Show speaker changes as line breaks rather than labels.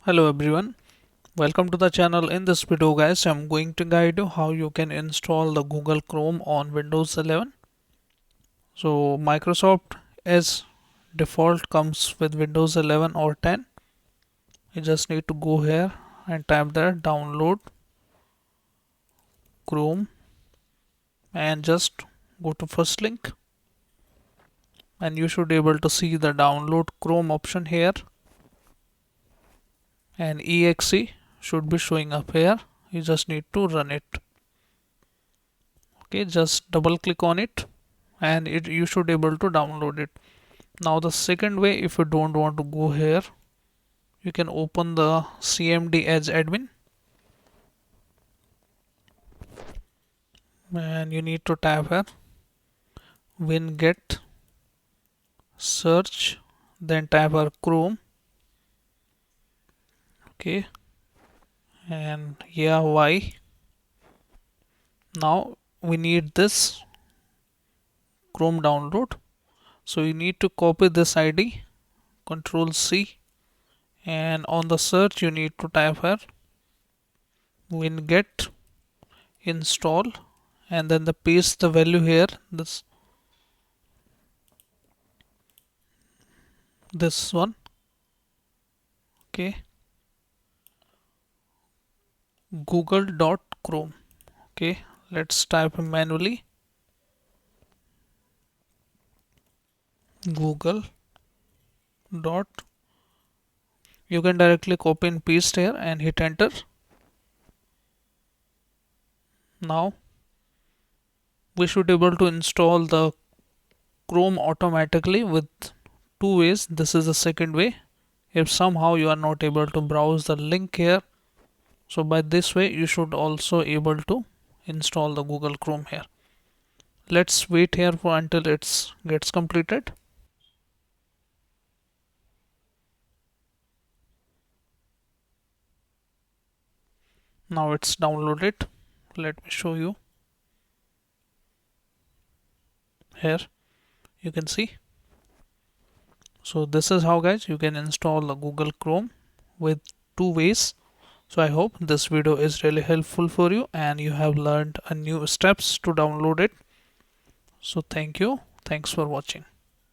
Hello everyone, welcome to the channel. In this video guys, I'm going to guide you how you can install the Google Chrome on Windows 11. So Microsoft as default comes with Windows 11 or 10. You just need to go here and type there download Chrome and just go to first link and you should be able to see the download Chrome option here and exe should be showing up here. You just need to run it. Okay, just double click on it and you should be able to download it. Now the second way, if you don't want to go here, you can open the CMD as admin and you need to type here winget search, then type here Chrome. Okay, and yeah, why now we need this Chrome download, so you need to copy this ID, Control C, and on the search you need to type here winget install and then the paste the value here, this one. Okay, google.chrome. Okay, let's type manually google dot. You can directly copy and paste here and hit enter. Now we should be able to install the Chrome automatically with two ways. This is the second way. If somehow you are not able to browse the link here, so by this way you should also able to install the Google Chrome here. Let's wait here for until it gets completed. Now it's downloaded. Let me show you here. You can see. So this is how guys you can install the Google Chrome with two ways. So I hope this video is really helpful for you and you have learned a new steps to download it. So thank you. Thanks for watching.